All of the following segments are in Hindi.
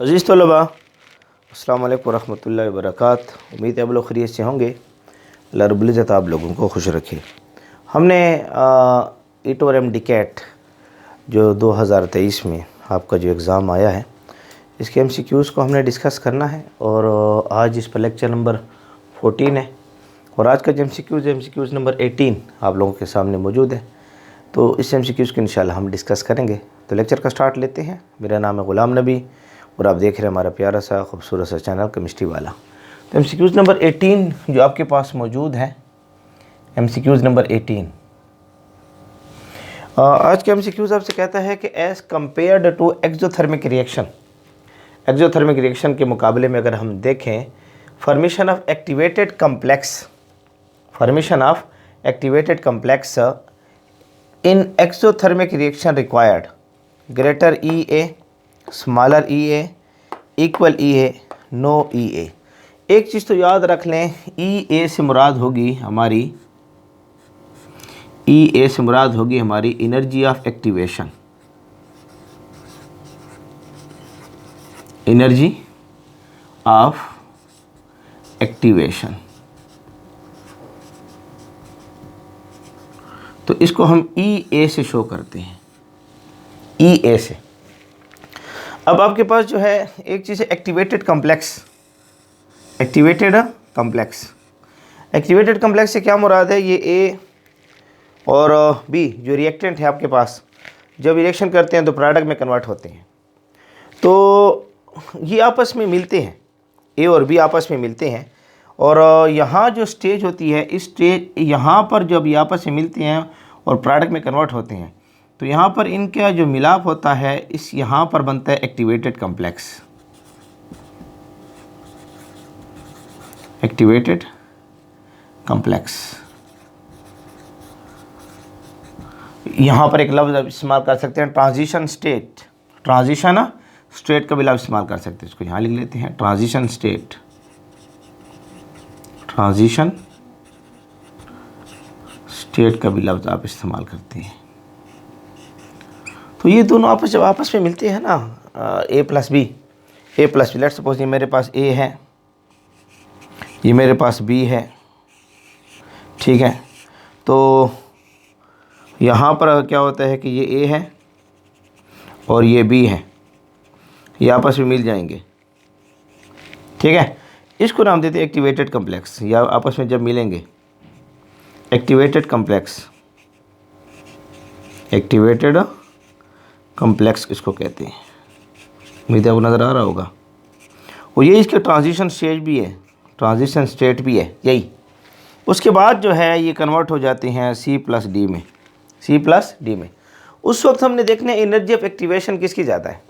अज़ीज़ तलबा, अस्सलाम वालेकुम रहमतुल्लाहि व बरकातहू। उम्मीद है आप लोग खैरियत से होंगे। अल्लाह रब्बुल इज़्ज़त आप लोगों को खुश रखे। हमने ईट और एम डी कैट जो 2023 में आपका जो एग्ज़ाम आया है, इसके MCQs को हमने डिस्कस करना है और आज इस पर लेक्चर नंबर 14 है और आज का जो MCQs नंबर 18 आप लोगों के सामने मौजूद है। तो इस MCQs को इंशाल्लाह हम डिस्कस करेंगे। तो लेक्चर का स्टार्ट लेते हैं। मेरा नाम है ग़ुलाम नबी और आप देख रहे हैं हमारा प्यारा सा खूबसूरत सा चैनल केमिस्ट्री वाला। तो MCQs नंबर 18 जो आपके पास मौजूद है, MCQs नंबर 18 आज के MCQs आपसे कहता है कि as compared to exothermic reaction, exothermic reaction के मुकाबले में अगर हम देखें, formation of activated complex, formation of activated complex in exothermic reaction required greater EA, smaller EA, equal EA, no EA। एक चीज़ तो याद रख लें, EA से मुराद होगी हमारी, EA से मुराद होगी हमारी energy of activation, energy of activation. तो इसको हम EA से शो करते हैं, EA से। अब आपके पास जो है एक चीज़ है activated complex, activated complex. Activated complex से क्या मुराद है, ये A और B जो रिएक्टेंट है आपके पास, जब रिएक्शन करते हैं तो प्रोडक्ट में कन्वर्ट होते हैं। तो ये आपस में मिलते हैं, A और B आपस में मिलते हैं और यहाँ जो स्टेज होती है, इस स्टेज यहाँ पर जब ये आपस में मिलते हैं और प्रोडक्ट में कन्वर्ट होते हैं, तो यहाँ पर इनका जो मिलाप होता है, इस यहाँ पर बनता है एक्टिवेटेड कम्प्लेक्स, एक्टिवेटेड कम्प्लेक्स। यहाँ पर एक लफ्ज़ इस्तेमाल कर सकते हैं, ट्रांजिशन स्टेट, ट्रांजिशन स्टेट का भी लफ्ज़ इस्तेमाल कर सकते हैं। इसको यहाँ लिख लेते हैं, ट्रांजिशन स्टेट, ट्रांजिशन स्टेट का भी लफ्ज़ आप इस्तेमाल करते हैं। तो ये दोनों आपस में मिलते हैं ना, A plus B, let's suppose ये मेरे पास A है, ये मेरे पास B है, ठीक है। तो यहाँ पर क्या होता है कि ये A है और ये B है, ये आपस में मिल जाएंगे, ठीक है। इसको नाम देते हैं एक्टिवेटेड कम्प्लेक्स, या आपस में जब मिलेंगे एक्टिवेटेड कम्प्लेक्स, एक्टिवेटेड कम्प्लेक्स इसको कहते हैं। उम्मीद है आपको नज़र आ रहा होगा। और ये इसके ट्रांजिशन स्टेज भी है, ट्रांजिशन स्टेट भी है यही। उसके बाद जो है ये कन्वर्ट हो जाते हैं C+D में, C+D में। उस वक्त हमने देखना है एनर्जी ऑफ एक्टिवेशन किसकी ज़्यादा है।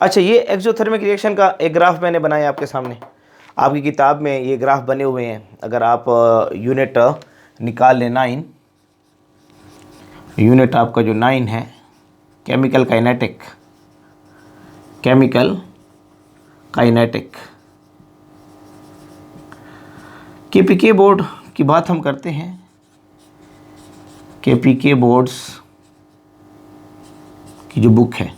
अच्छा, ये एक्सोथर्मिक रिएक्शन का एक ग्राफ मैंने बनाया आपके सामने, आपकी किताब में ये ग्राफ बने हुए हैं। अगर आप यूनिट निकाल लें 9, यूनिट आपका जो 9 है, chemical kinetic, chemical kinetic, KPK board की बात हम करते हैं, KPK बोर्ड्स की जो बुक है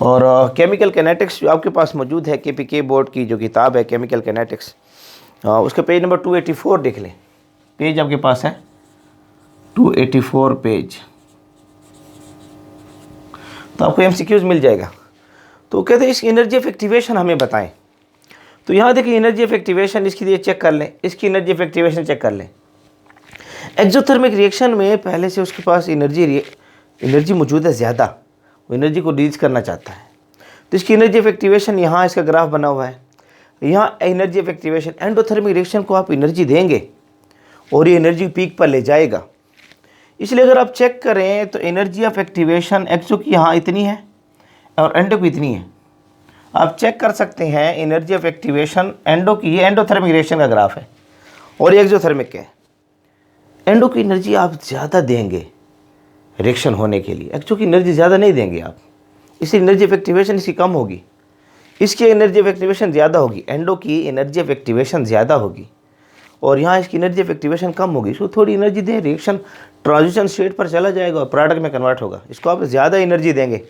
और केमिकल काइनेटिक्स जो आपके पास मौजूद है, KPK बोर्ड की जो किताब है केमिकल काइनेटिक्स, उसके पेज नंबर 284 देख लें। पेज आपके पास है 284 पेज, तो आपको MCQs मिल जाएगा। तो कहते हैं इस एनर्जी ऑफ एक्टिवेशन हमें बताएं। तो यहाँ देखिए एनर्जी ऑफ एक्टिवेशन, इसकी लिए चेक कर लें, इसकी एनर्जी ऑफ एक्टिवेशन चेक कर लें। एक्सोथर्मिक रिएक्शन में पहले से उसके पास एनर्जी मौजूद है ज़्यादा, वो एनर्जी को रिलीज करना चाहता है। तो इसकी एनर्जी ऑफ एक्टिवेशन, यहाँ इसका ग्राफ बना हुआ है, यहाँ energy of activation. Endothermic reaction को आप एनर्जी देंगे और ये एनर्जी पीक पर ले जाएगा। इसलिए अगर आप चेक करें तो एनर्जी ऑफ एक्टिवेशन एक्सो की यहाँ इतनी है और एंडो की इतनी है। आप चेक कर सकते हैं एनर्जी ऑफ एक्टिवेशन एंडो की, ये एंडोथर्मिक रिएक्शन का ग्राफ है और ये एक्सोथर्मिक है। एंडो की एनर्जी आप ज़्यादा देंगे रिएक्शन होने के लिए, एक्सो की एनर्जी ज़्यादा नहीं देंगे आप, इसलिए एनर्जी ऑफ एक्टिवेशन इसकी कम होगी, इसकी एनर्जी ऑफ एक्टिवेशन ज़्यादा होगी, एंडो की एनर्जी ऑफ एक्टिवेशन ज़्यादा होगी और यहाँ इसकी एनर्जी ऑफ एक्टिवेशन कम होगी। इसको थोड़ी एनर्जी दें, रिएक्शन ट्रांजिशन स्टेट पर चला जाएगा और प्रोडक्ट में कन्वर्ट होगा। इसको आप ज़्यादा एनर्जी देंगे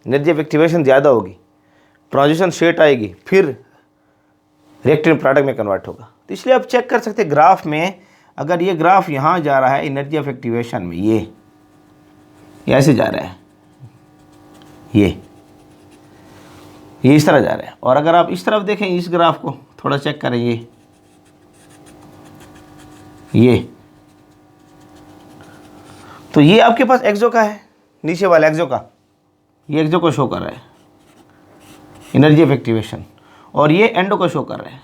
एनर्जी ऑफ एक्टिवेशन ज़्यादा होगी, ट्रांजिशन स्टेट आएगी, फिर रिएक्टिव प्रोडक्ट में कन्वर्ट होगा। तो इसलिए आप चेक कर सकते हैं ग्राफ में, अगर ये ग्राफ यहाँ जा रहा है एनर्जी ऑफ एक्टिवेशन में, ये ऐसे जा रहा है, ये इस तरह जा रहा है। और अगर आप इस तरफ देखें इस ग्राफ को थोड़ा चेक करें, ये तो ये आपके पास एक्सो का है, नीचे वाला एक्सो का, ये एक्सो को शो कर रहा है एनर्जी ऑफ एक्टिवेशन, और ये एंडो को शो कर रहा है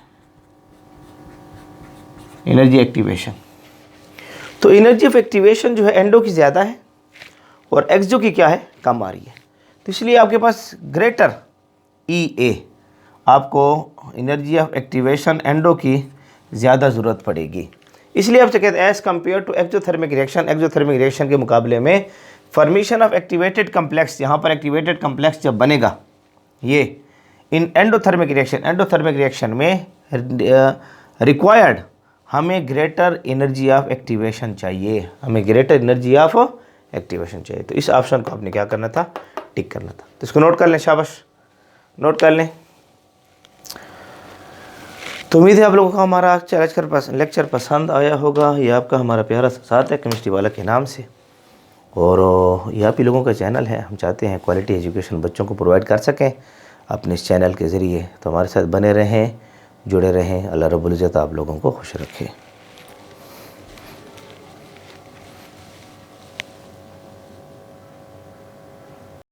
एनर्जी एक्टिवेशन। तो एनर्जी ऑफ एक्टिवेशन जो है एंडो की ज़्यादा है और एक्सो की क्या है, कम आ रही है। तो इसलिए आपके पास ग्रेटर EA, आपको एनर्जी ऑफ एक्टिवेशन एंडो की ज़्यादा ज़रूरत पड़ेगी। इसलिए आपसे कहते हैं as compare to exothermic reaction के मुकाबले में फॉर्मेशन ऑफ एक्टिवेटेड कम्प्लेक्स, यहाँ पर एक्टिवेटेड कम्प्लेक्स जब बनेगा ये इन एंडोथर्मिक रिएक्शन में रिक्वायर्ड हमें ग्रेटर एनर्जी ऑफ एक्टिवेशन चाहिए, तो इस ऑप्शन को आपने क्या करना था, टिक करना था। तो इसको नोट कर लें, शाबाश नोट कर लें। तो उम्मीद है आप लोगों को हमारा लेक्चर पसंद आया होगा। ये आपका हमारा प्यारा सा साथ है केमिस्ट्री वाला के नाम से, और ये आप ही लोगों का चैनल है। हम चाहते हैं क्वालिटी एजुकेशन बच्चों को प्रोवाइड कर सकें अपने इस चैनल के ज़रिए। तो हमारे साथ बने रहें, जुड़े रहें। अल्लाह रब्बुल इज़्ज़त आप लोगों को खुश रखे।